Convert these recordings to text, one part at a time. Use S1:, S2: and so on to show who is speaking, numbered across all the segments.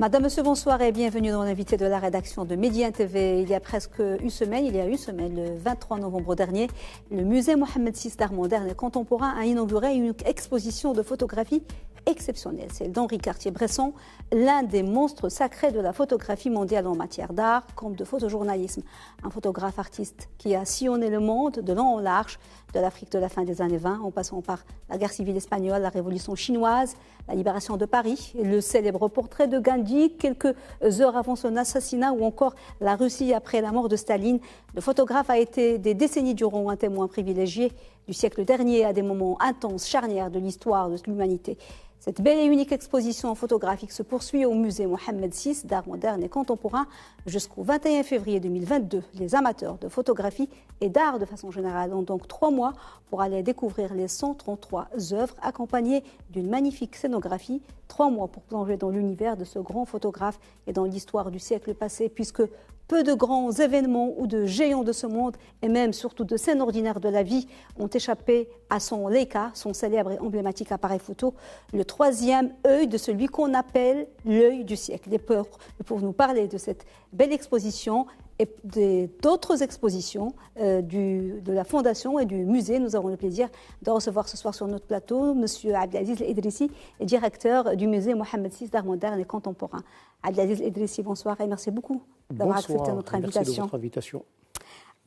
S1: Madame, Monsieur, bonsoir et bienvenue dans l'invité de la rédaction de Média TV. Il y a une semaine, le 23 novembre dernier, le musée Mohamed VI d'art moderne et contemporain a inauguré une exposition de photographie exceptionnelle. Celle d'Henri Cartier-Bresson, l'un des monstres sacrés de la photographie mondiale en matière d'art comme de photojournalisme. Un photographe artiste qui a sillonné le monde de long en large, de l'Afrique de la fin des années 20, en passant par la guerre civile espagnole, la révolution chinoise, la libération de Paris, le célèbre portrait de Gandhi, quelques heures avant son assassinat, ou encore la Russie après la mort de Staline. Le photographe a été des décennies durant un témoin privilégié du siècle dernier à des moments intenses, charnières de l'histoire de l'humanité. Cette belle et unique exposition photographique se poursuit au musée Mohamed VI d'art moderne et contemporain jusqu'au 21 février 2022. Les amateurs de photographie et d'art de façon générale ont donc 3 mois pour aller découvrir les 133 œuvres accompagnées d'une magnifique scénographie. 3 mois pour plonger dans l'univers de ce grand photographe et dans l'histoire du siècle passé, puisque peu de grands événements ou de géants de ce monde, et même surtout de scènes ordinaires de la vie, ont échappé à son Leica, son célèbre et emblématique appareil photo, le 3e œil de celui qu'on appelle l'œil du siècle. Et pour nous parler de cette belle exposition et d'autres expositions de la Fondation et du musée, nous avons le plaisir de recevoir ce soir sur notre plateau M. Abdelaziz Idrissi, directeur du musée Mohamed VI d'art moderne et contemporain. Abdelaziz Idrissi, bonsoir et merci beaucoup d'avoir accepté notre invitation.
S2: Merci de votre invitation.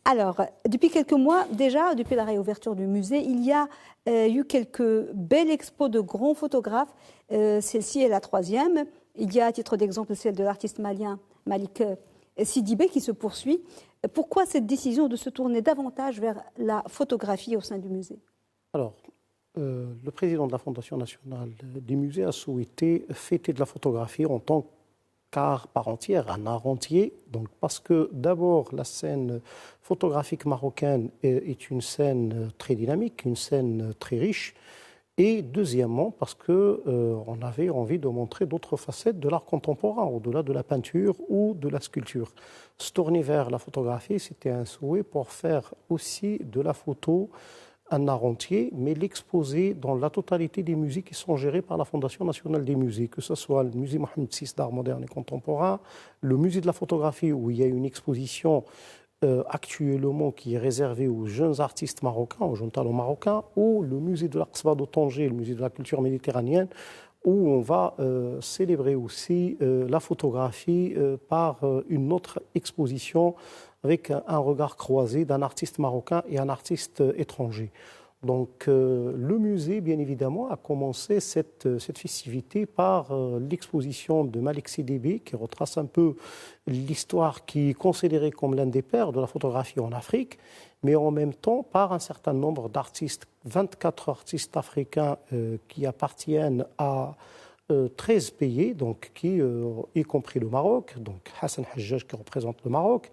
S1: Alors, depuis quelques mois déjà, depuis la réouverture du musée, il y a eu quelques belles expos de grands photographes. Celle-ci est la 3e. Il y a, à titre d'exemple, celle de l'artiste malien Malik Sidibé qui se poursuit. Pourquoi cette décision de se tourner davantage vers la photographie au sein du musée?
S2: Alors, le président de la Fondation nationale des musées a souhaité fêter de la photographie en tant qu'art part entière, un art entier. Donc, parce que d'abord, la scène photographique marocaine est une scène très dynamique, une scène très riche. Et deuxièmement, parce qu'on avait envie de montrer d'autres facettes de l'art contemporain, au-delà de la peinture ou de la sculpture. Se tourner vers la photographie, c'était un souhait pour faire aussi de la photo un art entier, mais l'exposer dans la totalité des musées qui sont gérés par la Fondation nationale des musées, que ce soit le musée Mohamed VI d'art moderne et contemporain, le musée de la photographie où il y a une exposition actuellement qui est réservé aux jeunes artistes marocains, aux jeunes talents marocains, ou le musée de l'Aqsa de Tanger, le musée de la culture méditerranéenne, où on va célébrer aussi la photographie par une autre exposition avec un regard croisé d'un artiste marocain et un artiste étranger. Donc le musée, bien évidemment, a commencé cette festivité par l'exposition de Malik Sidibé, qui retrace un peu l'histoire qui est considérée comme l'un des pères de la photographie en Afrique, mais en même temps par un certain nombre d'artistes, 24 artistes africains qui appartiennent à 13 pays, donc y compris le Maroc, donc Hassan Hajjaj qui représente le Maroc.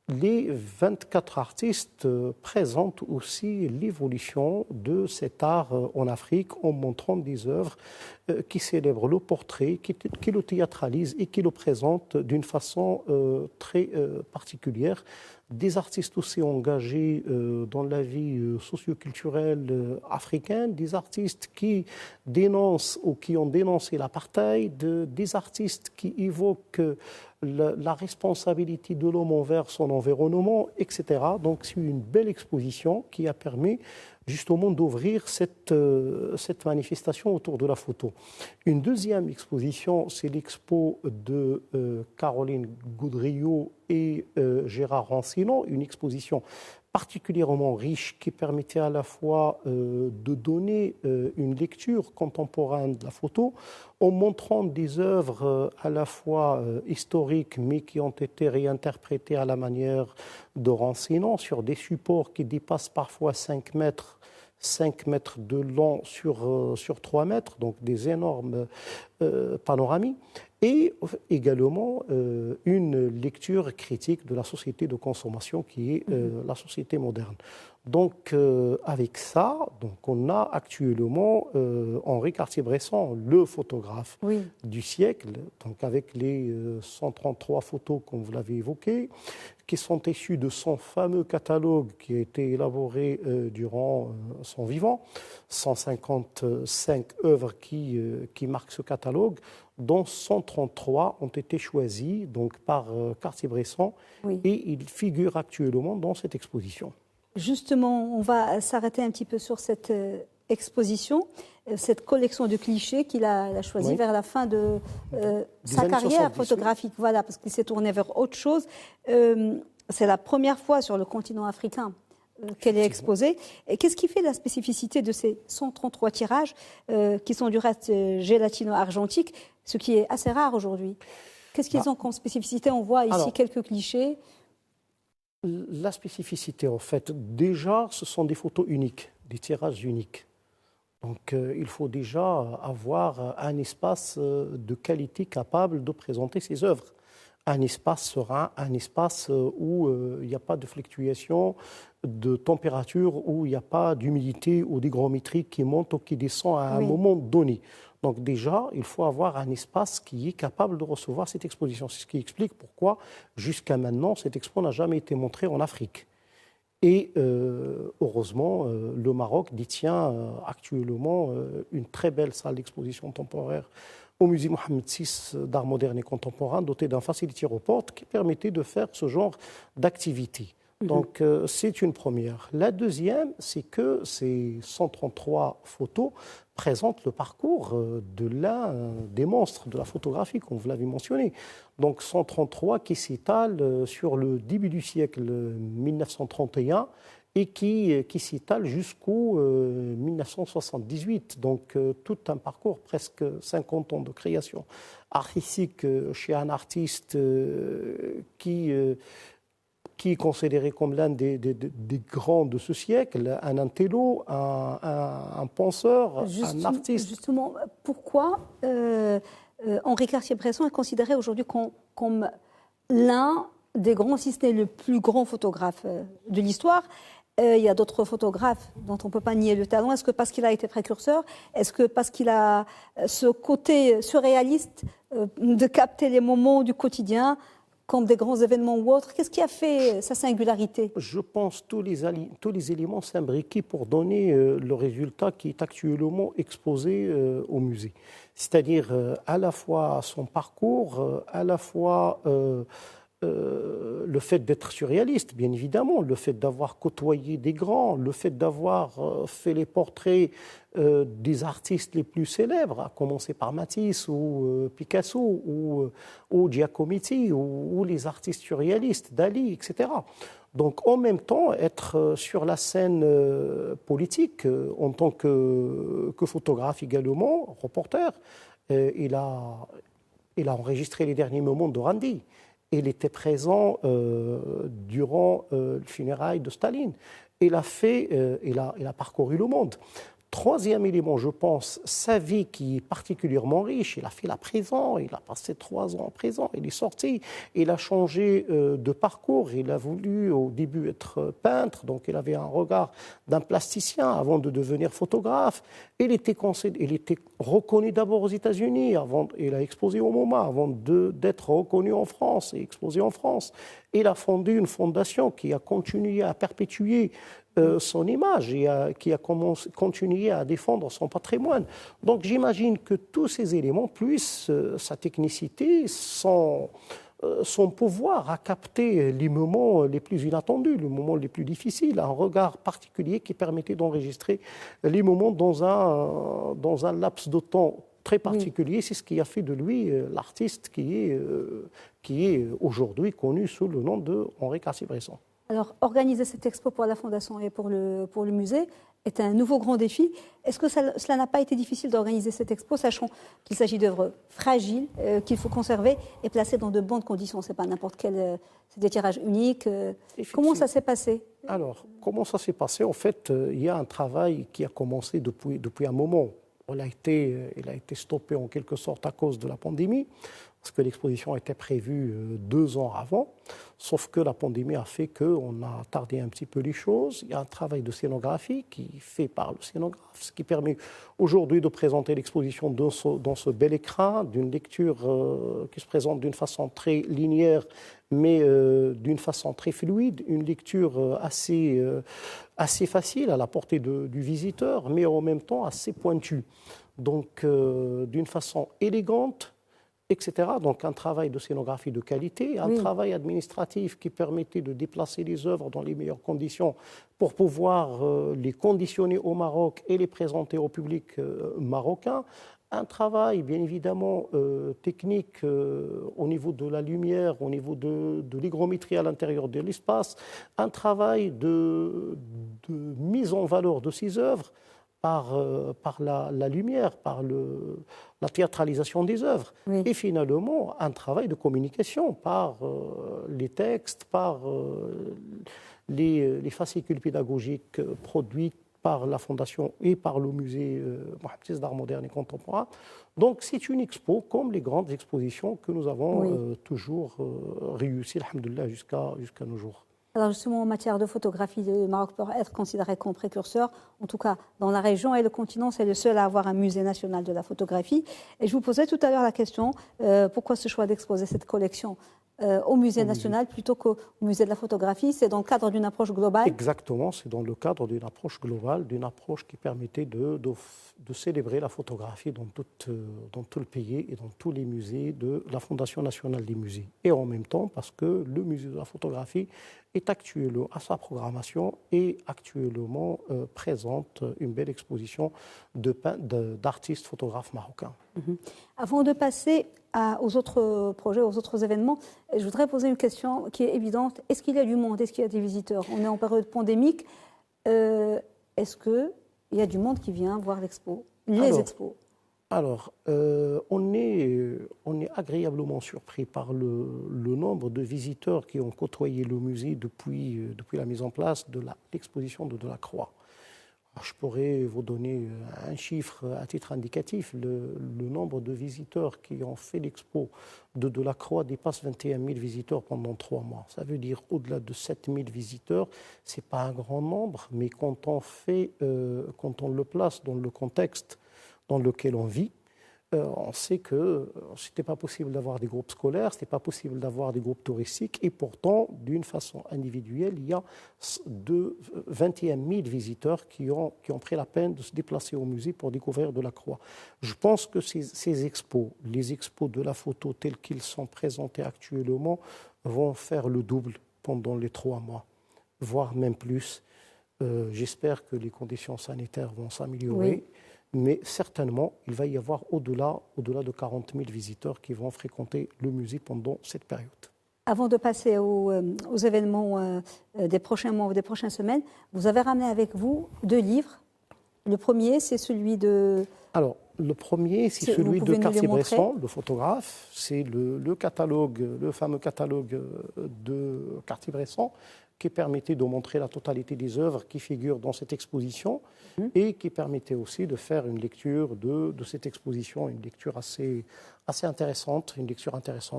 S2: Les 24 artistes présentent aussi l'évolution de cet art en Afrique en montrant des œuvres qui célèbrent le portrait, qui le théâtralisent et qui le présentent d'une façon très particulière. Des artistes aussi engagés dans la vie socio-culturelle africaine, des artistes qui dénoncent ou qui ont dénoncé l'apartheid, des artistes qui évoquent la responsabilité de l'homme envers son environnement, etc. Donc c'est une belle exposition qui a permis justement d'ouvrir cette manifestation autour de la photo. Une deuxième exposition, c'est l'expo de Caroline Goudriot et Gérard Rancinon, une exposition particulièrement riche qui permettait à la fois de donner une lecture contemporaine de la photo en montrant des œuvres à la fois historiques mais qui ont été réinterprétées à la manière de Rancinon sur des supports qui dépassent parfois 5 mètres de long sur 3 mètres, donc des énormes panoramiques, et également une lecture critique de la société de consommation qui est la société moderne. Donc avec ça, donc, on a actuellement Henri Cartier-Bresson, le photographe du siècle, donc avec les 133 photos comme vous l'avez évoqué, qui sont issus de son fameux catalogue qui a été élaboré durant son vivant, 155 œuvres qui marquent ce catalogue, dont 133 ont été choisies donc, par Cartier-Bresson et ils figurent actuellement dans cette exposition.
S1: Justement, on va s'arrêter un petit peu sur cette exposition, cette collection de clichés qu'il a choisi vers la fin de sa carrière photographique, voilà, parce qu'il s'est tourné vers autre chose. C'est la première fois sur le continent africain qu'elle est exposée. Et qu'est-ce qui fait la spécificité de ces 133 tirages qui sont du reste gélatino-argentique, ce qui est assez rare aujourd'hui? Qu'est-ce qu'ils ont comme spécificité? On voit ici quelques clichés.
S2: La spécificité, en fait, déjà, ce sont des photos uniques, des tirages uniques. Donc, il faut déjà avoir un espace de qualité capable de présenter ses œuvres. Un espace serein, un espace où il n'y a pas de fluctuation de température, où il n'y a pas d'humidité ou d'hygrométrie qui monte ou qui descend à un moment donné. Donc déjà, il faut avoir un espace qui est capable de recevoir cette exposition. C'est ce qui explique pourquoi, jusqu'à maintenant, cette expo n'a jamais été montrée en Afrique. Et heureusement, le Maroc détient actuellement une très belle salle d'exposition temporaire au musée Mohamed VI d'art moderne et contemporain, doté d'un facility report qui permettait de faire ce genre d'activité. Donc c'est une première. La deuxième, c'est que ces 133 photos présentent le parcours de l'un des monstres de la photographie, comme vous l'avez mentionné. Donc 133 qui s'étalent sur le début du siècle 1931 et qui s'étale jusqu'au 1978. Donc tout un parcours, presque 50 ans de création artistique chez un artiste qui est considéré comme l'un des grands de ce siècle, un intello, un penseur, un artiste.
S1: Justement, pourquoi Henri Cartier-Bresson est considéré aujourd'hui comme l'un des grands, si ce n'est le plus grand photographe de l'histoire? Il y a d'autres photographes dont on ne peut pas nier le talent. Est-ce que parce qu'il a été précurseur? Est-ce que parce qu'il a ce côté surréaliste de capter les moments du quotidien comme des grands événements ou autres? Qu'est-ce qui a fait sa singularité?
S2: Je pense que tous les éléments s'imbriquaient pour donner le résultat qui est actuellement exposé au musée. C'est-à-dire à la fois son parcours, à la fois le fait d'être surréaliste, bien évidemment, le fait d'avoir côtoyé des grands, le fait d'avoir fait les portraits des artistes les plus célèbres, à commencer par Matisse ou Picasso ou Giacometti ou les artistes surréalistes, Dali, etc. Donc en même temps, être sur la scène politique en tant que photographe également, reporter, il a enregistré les derniers moments de Randi. Il était présent durant le funérailles de Staline. Il a parcouru le monde. Troisième élément, je pense, sa vie qui est particulièrement riche. Il a fait la prison, il a passé 3 ans en prison, il est sorti, il a changé de parcours, il a voulu au début être peintre, donc il avait un regard d'un plasticien avant de devenir photographe. Il était reconnu d'abord aux États-Unis, il a exposé au MoMA avant d'être reconnu en France et exposé en France. Il a fondé une fondation qui a continué à perpétuer son image et qui a continué à défendre son patrimoine. Donc j'imagine que tous ces éléments, plus sa technicité, son pouvoir à capter les moments les plus inattendus, les moments les plus difficiles, un regard particulier qui permettait d'enregistrer les moments dans un laps de temps très particulier. C'est ce qui a fait de lui l'artiste qui est aujourd'hui connu sous le nom de Henri Cartier-Bresson.
S1: Alors, organiser cette expo pour la Fondation et pour le musée est un nouveau grand défi. Est-ce que cela n'a pas été difficile d'organiser cette expo, sachant qu'il s'agit d'œuvres fragiles, qu'il faut conserver et placer dans de bonnes conditions? Ce n'est pas n'importe quel... c'est des tirages uniques. Comment ça s'est passé?
S2: Alors, comment ça s'est passé? En fait, il y a un travail qui a commencé depuis un moment. Il a été stoppé en quelque sorte à cause de la pandémie. parce que l'exposition était prévue 2 ans avant, sauf que la pandémie a fait qu'on a tardé un petit peu les choses. Il y a un travail de scénographie qui est fait par le scénographe, ce qui permet aujourd'hui de présenter l'exposition dans ce bel écran, d'une lecture qui se présente d'une façon très linéaire, mais d'une façon très fluide, une lecture assez facile à la portée du visiteur, mais en même temps assez pointue. Donc, d'une façon élégante, etc. Donc un travail de scénographie de qualité, un travail administratif qui permettait de déplacer les œuvres dans les meilleures conditions pour pouvoir les conditionner au Maroc et les présenter au public marocain. Un travail, bien évidemment, technique au niveau de la lumière, au niveau de l'hygrométrie à l'intérieur de l'espace, un travail de mise en valeur de ces œuvres par la lumière, par la théâtralisation des œuvres. Oui. Et finalement, un travail de communication par les textes, par les fascicules pédagogiques produits par la Fondation et par le musée Mohammed VI d'art moderne et contemporain. Donc c'est une expo comme les grandes expositions que nous avons toujours réussi, alhamdoulilah, jusqu'à nos jours.
S1: Alors justement, en matière de photographie, le Maroc peut être considéré comme précurseur. En tout cas, dans la région et le continent, c'est le seul à avoir un musée national de la photographie. Et je vous posais tout à l'heure la question, pourquoi ce choix d'exposer cette collection au musée national plutôt qu'au musée de la photographie? C'est dans le cadre d'une approche globale?
S2: Exactement, c'est dans le cadre d'une approche globale, d'une approche qui permettait de célébrer la photographie dans tout le pays et dans tous les musées de la Fondation nationale des musées. Et en même temps, parce que le musée de la photographie est actuellement à sa programmation et actuellement présente une belle exposition d'artistes photographes marocains.
S1: Avant de passer aux autres projets, aux autres événements, je voudrais poser une question qui est évidente. Est-ce qu'il y a du monde? Est-ce qu'il y a des visiteurs? On est en période pandémique. Est-ce qu'il y a du monde qui vient voir l'expo, expos?
S2: Alors, on est agréablement surpris par le nombre de visiteurs qui ont côtoyé le musée depuis la mise en place de l'exposition de Delacroix. Alors, je pourrais vous donner un chiffre à titre indicatif. Le nombre de visiteurs qui ont fait l'expo de Delacroix dépasse 21 000 visiteurs pendant 3 mois. Ça veut dire au-delà de 7 000 visiteurs. Ce n'est pas un grand nombre, mais quand on le place dans le contexte dans lequel on vit, on sait que ce n'était pas possible d'avoir des groupes scolaires, ce n'était pas possible d'avoir des groupes touristiques, et pourtant, d'une façon individuelle, il y a 21 000 visiteurs qui ont pris la peine de se déplacer au musée pour découvrir Delacroix. Je pense que ces expos, les expos de la photo tels qu'ils sont présentés actuellement, vont faire le double pendant les 3 mois, voire même plus. J'espère que les conditions sanitaires vont s'améliorer. Oui. Mais certainement, il va y avoir au-delà de 40 000 visiteurs qui vont fréquenter le musée pendant cette période.
S1: Avant de passer aux événements des prochains mois ou des prochaines semaines, vous avez ramené avec vous 2 livres. Le premier, c'est celui de...
S2: Alors, le premier, c'est celui de Cartier-Bresson, le photographe. C'est le fameux catalogue de Cartier-Bresson, qui permettait de montrer la totalité des œuvres qui figurent dans cette exposition et qui permettait aussi de faire une lecture de cette exposition, une lecture assez intéressante,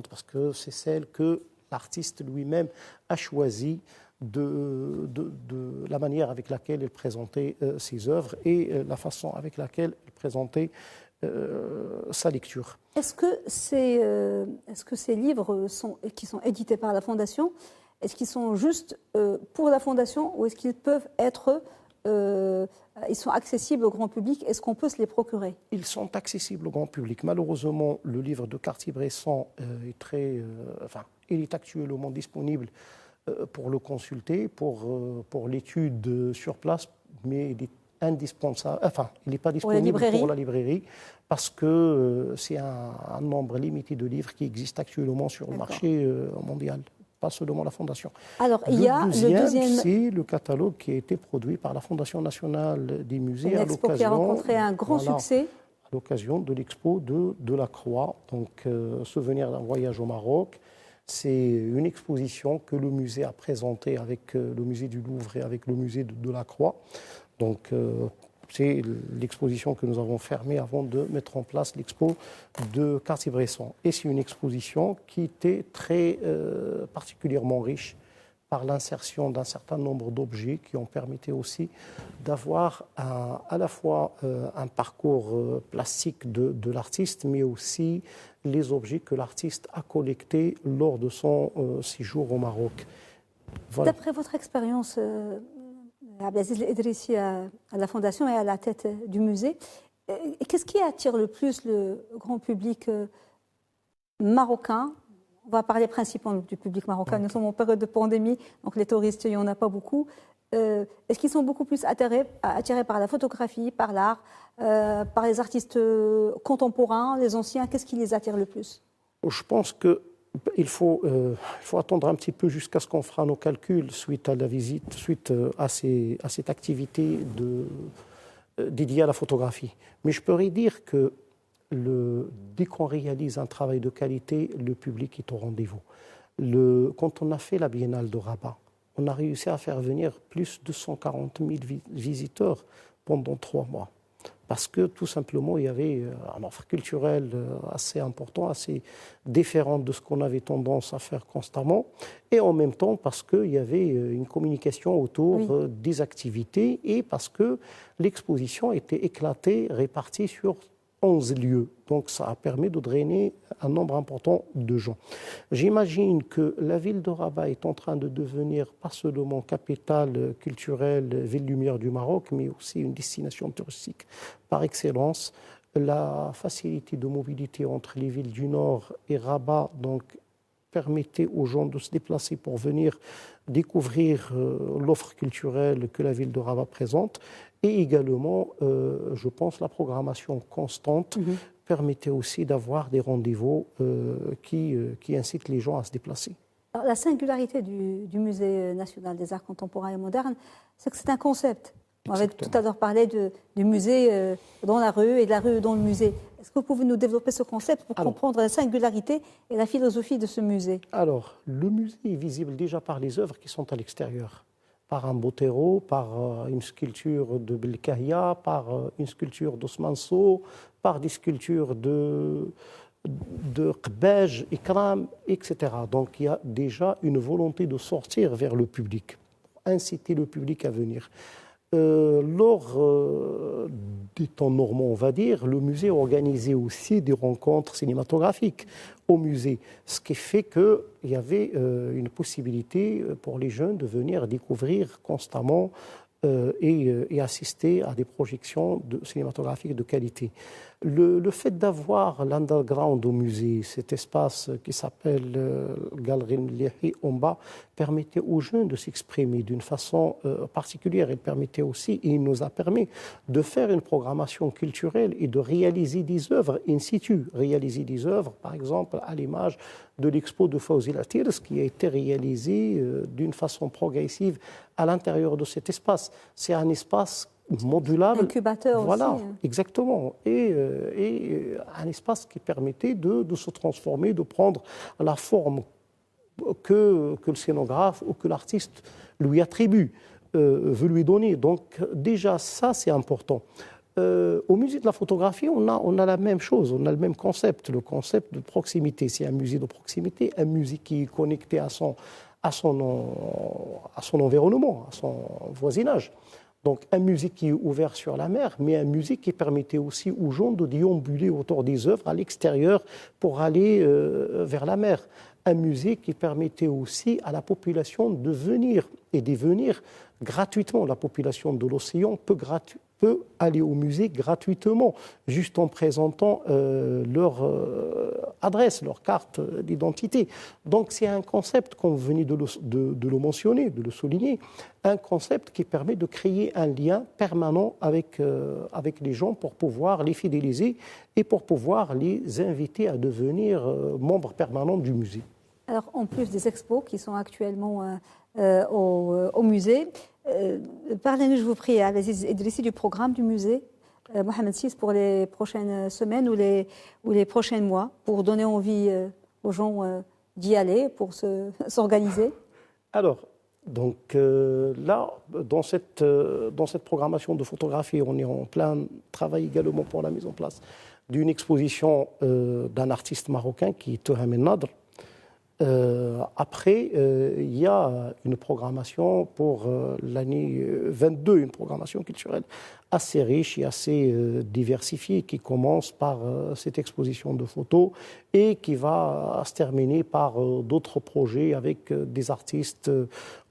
S2: parce que c'est celle que l'artiste lui-même a choisie de la manière avec laquelle il présentait ses œuvres et la façon avec laquelle il présentait sa lecture.
S1: Est-ce que ces livres qui sont édités par la Fondation, est-ce qu'ils sont juste pour la Fondation ou est-ce qu'ils peuvent être, ils sont accessibles au grand public? Est-ce qu'on peut se les procurer?
S2: Ils sont accessibles au grand public. Malheureusement, le livre de Cartier-Bresson il est actuellement disponible pour le consulter, pour l'étude sur place, mais il est indispensable. Enfin, il n'est pas disponible pour la librairie parce que c'est un nombre limité de livres qui existent actuellement sur le marché mondial. Pas seulement la Fondation.
S1: Alors, il y a le deuxième...
S2: C'est le catalogue qui a été produit par la Fondation nationale des musées
S1: une expo qui a rencontré un grand succès.
S2: À l'occasion de l'expo de Delacroix. Donc, souvenir d'un voyage au Maroc. C'est une exposition que le musée a présentée avec le musée du Louvre et avec le musée de Delacroix. Donc, C'est l'exposition que nous avons fermée avant de mettre en place l'expo de Cartier-Bresson. Et c'est une exposition qui était très particulièrement riche par l'insertion d'un certain nombre d'objets qui ont permis aussi d'avoir à la fois un parcours plastique de l'artiste, mais aussi les objets que l'artiste a collectés lors de son séjour au Maroc.
S1: Voilà. D'après votre expérience, Abdelaziz Idrissi à la Fondation et à la tête du musée, qu'est-ce qui attire le plus le grand public marocain? On va parler principalement du public marocain. Nous sommes en période de pandémie, donc les touristes, il n'y en a pas beaucoup. Est-ce qu'ils sont beaucoup plus attirés par la photographie, par l'art, par les artistes contemporains, les anciens? Qu'est-ce qui les attire le plus?
S2: Je pense qu'il faut attendre un petit peu jusqu'à ce qu'on fera nos calculs suite à la visite, suite à cette activité dédiée à la photographie. Mais je pourrais dire que dès qu'on réalise un travail de qualité, le public est au rendez-vous. Quand on a fait la Biennale de Rabat, on a réussi à faire venir plus de 140 000 visiteurs pendant 3 mois. Parce que tout simplement, il y avait un offre culturelle assez important, assez différente de ce qu'on avait tendance à faire constamment. Et en même temps, parce qu'il y avait une communication autour des activités et parce que l'exposition était éclatée, répartie sur 11 lieux. Donc ça a permis de drainer un nombre important de gens. J'imagine que la ville de Rabat est en train de devenir pas seulement capitale culturelle, ville lumière du Maroc, mais aussi une destination touristique par excellence. La facilité de mobilité entre les villes du Nord et Rabat donc, permettait aux gens de se déplacer pour venir découvrir l'offre culturelle que la ville de Rabat présente. Et également, je pense, la programmation constante permettait aussi d'avoir des rendez-vous qui incitent les gens à se déplacer.
S1: Alors, la singularité du Musée national des arts contemporains et modernes, c'est que c'est un concept. On avait tout à l'heure parlé du musée dans la rue et de la rue dans le musée. Est-ce que vous pouvez nous développer ce concept pour comprendre la singularité et la philosophie de ce musée?
S2: Alors, le musée est visible déjà par les œuvres qui sont à l'extérieur. Par un Botero, par une sculpture de Belkahia, par une sculpture d'Ousmane Sow, par des sculptures de Qbej, Ikram, etc. Donc il y a déjà une volonté de sortir vers le public, inciter le public à venir. Lors des temps normaux, on va dire, le musée organisait aussi des rencontres cinématographiques au musée, ce qui fait qu'il y avait une possibilité pour les jeunes de venir découvrir constamment et assister à des projections cinématographiques de qualité. Le fait d'avoir l'underground au musée, cet espace qui s'appelle Galerie Mlihi en bas, permettait aux jeunes de s'exprimer d'une façon particulière. Il permettait aussi, et il nous a permis de faire une programmation culturelle et de réaliser des œuvres in situ. Réaliser des œuvres, par exemple, à l'image de l'expo de Fawzi Latirs, qui a été réalisée d'une façon progressive à l'intérieur de cet espace. C'est un espace modulable.
S1: Incubateur
S2: voilà,
S1: aussi.
S2: Exactement. Et un espace qui permettait de se transformer, de prendre la forme que le scénographe ou que l'artiste lui attribue, veut lui donner. Donc déjà, ça, c'est important. Au musée de la photographie, on a la même chose, on a le même concept, le concept de proximité. C'est un musée de proximité, un musée qui est connecté à son environnement, à son voisinage. Donc un musée qui est ouvert sur la mer, mais un musée qui permettait aussi aux gens de déambuler autour des œuvres à l'extérieur pour aller vers la mer. Un musée qui permettait aussi à la population de venir et de venir gratuitement. La population de l'océan peut aller au musée gratuitement, juste en présentant leur adresse, leur carte d'identité. Donc c'est un concept, comme vous venez de le mentionner, de le souligner, un concept qui permet de créer un lien permanent avec les gens pour pouvoir les fidéliser et pour pouvoir les inviter à devenir membres permanents du musée.
S1: Alors, en plus des expos qui sont actuellement au musée, parlez-nous, je vous prie, Abdelaziz Idrissi, du programme du musée Mohamed VI pour les prochaines semaines ou les prochains mois, pour donner envie aux gens d'y aller, pour s'organiser.
S2: Alors, Donc là, dans cette programmation de photographie, on est en plein travail également pour la mise en place d'une exposition d'un artiste marocain qui est Toham El Nadr. Après, il y a une programmation pour l'année 22, une programmation culturelle assez riche et assez diversifiée qui commence par cette exposition de photos et qui va se terminer par d'autres projets avec des artistes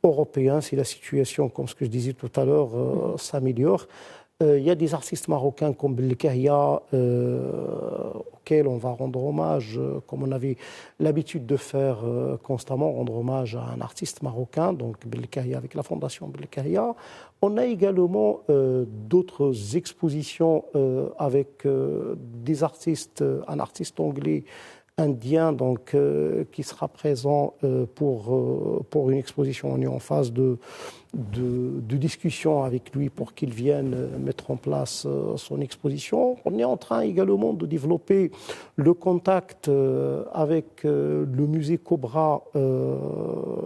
S2: européens si la situation, comme ce que je disais tout à l'heure, s'améliore. Il y a des artistes marocains comme Belkahia auxquels on va rendre hommage, comme on avait l'habitude de faire constamment, rendre hommage à un artiste marocain, donc Belkahia avec la fondation Belkahia. On a également d'autres expositions avec des artistes, un artiste anglais, indien, donc, qui sera présent pour une exposition. On est en phase de discussion avec lui pour qu'il vienne mettre en place son exposition. On est en train également de développer le contact avec le musée Cobra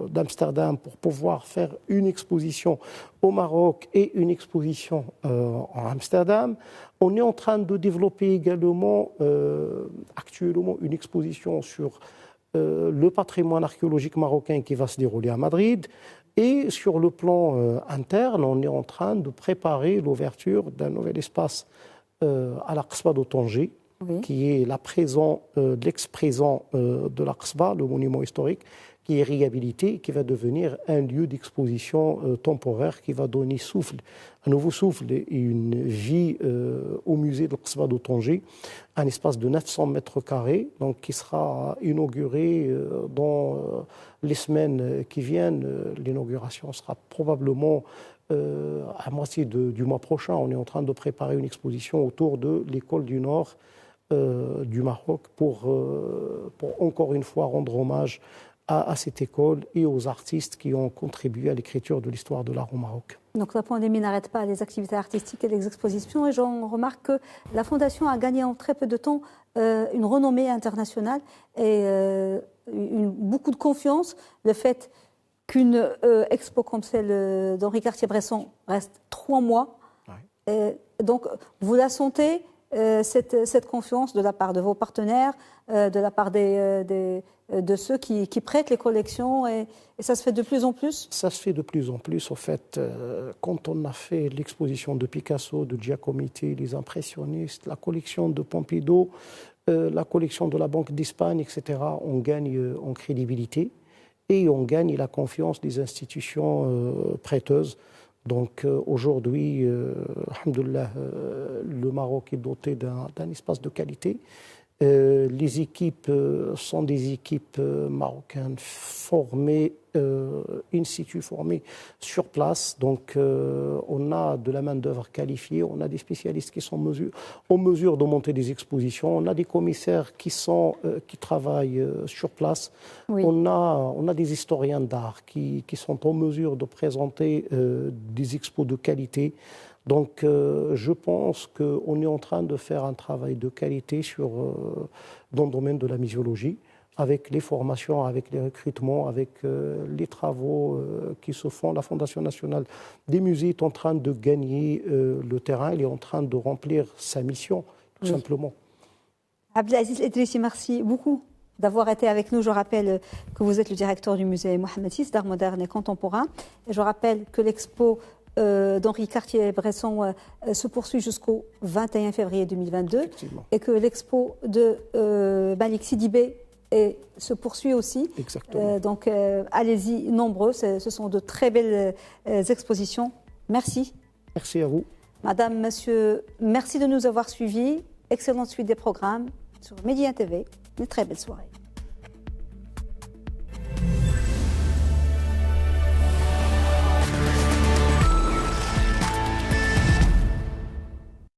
S2: d'Amsterdam pour pouvoir faire une exposition au Maroc et une exposition en Amsterdam. On est en train de développer également actuellement une exposition sur le patrimoine archéologique marocain qui va se dérouler à Madrid. Et sur le plan interne, on est en train de préparer l'ouverture d'un nouvel espace à l'Aqsba de Tanger, oui, qui est l'ex-présent de l'Aqsba, le monument historique, qui est réhabilité, qui va devenir un lieu d'exposition temporaire qui va donner un nouveau souffle et une vie au musée de l'Aqsba de Tanger, un espace de 900 mètres carrés, donc qui sera inauguré dans les semaines qui viennent. L'inauguration sera probablement à moitié du mois prochain. On est en train de préparer une exposition autour de l'école du Nord du Maroc pour encore une fois rendre hommage à cette école et aux artistes qui ont contribué à l'écriture de l'histoire de l'art au Maroc.
S1: Donc la pandémie n'arrête pas les activités artistiques et les expositions, et j'en remarque que la Fondation a gagné en très peu de temps une renommée internationale et beaucoup de confiance. Le fait qu'une expo comme celle d'Henri Cartier-Bresson reste 3 mois, ouais. Donc vous la sentez, cette confiance de la part de vos partenaires, de la part de ceux qui prêtent les collections, et ça se fait de plus en plus? Ça se fait de plus en plus.
S2: Au fait, quand on a fait l'exposition de Picasso, de Giacometti, les impressionnistes, la collection de Pompidou, la collection de la Banque d'Espagne, etc., on gagne en crédibilité et on gagne la confiance des institutions prêteuses. Donc aujourd'hui, alhamdoulilah, le Maroc est doté d'un espace de qualité. Les équipes sont des équipes marocaines formées, in situ, formées sur place. Donc on a de la main-d'œuvre qualifiée, on a des spécialistes qui sont en mesure de monter des expositions, on a des commissaires qui travaillent sur place, oui. On a des historiens d'art qui sont en mesure de présenter des expos de qualité. Donc, je pense qu'on est en train de faire un travail de qualité dans le domaine de la muséologie, avec les formations, avec les recrutements, avec les travaux qui se font. La Fondation nationale des musées est en train de gagner le terrain, elle est en train de remplir sa mission, tout simplement.
S1: Abdelaziz Idrissi, merci beaucoup d'avoir été avec nous. Je rappelle que vous êtes le directeur du musée Mohammed VI d'art moderne et contemporain. Et je rappelle que l'expo d'Henri Cartier-Bresson se poursuit jusqu'au 21 février 2022 et que l'expo de Malik Sidibé se poursuit aussi. Donc allez-y nombreux, ce sont de très belles expositions. Merci.
S2: Merci à vous.
S1: Madame, monsieur, merci de nous avoir suivis. Excellente suite des programmes sur Média TV. Une très belle soirée.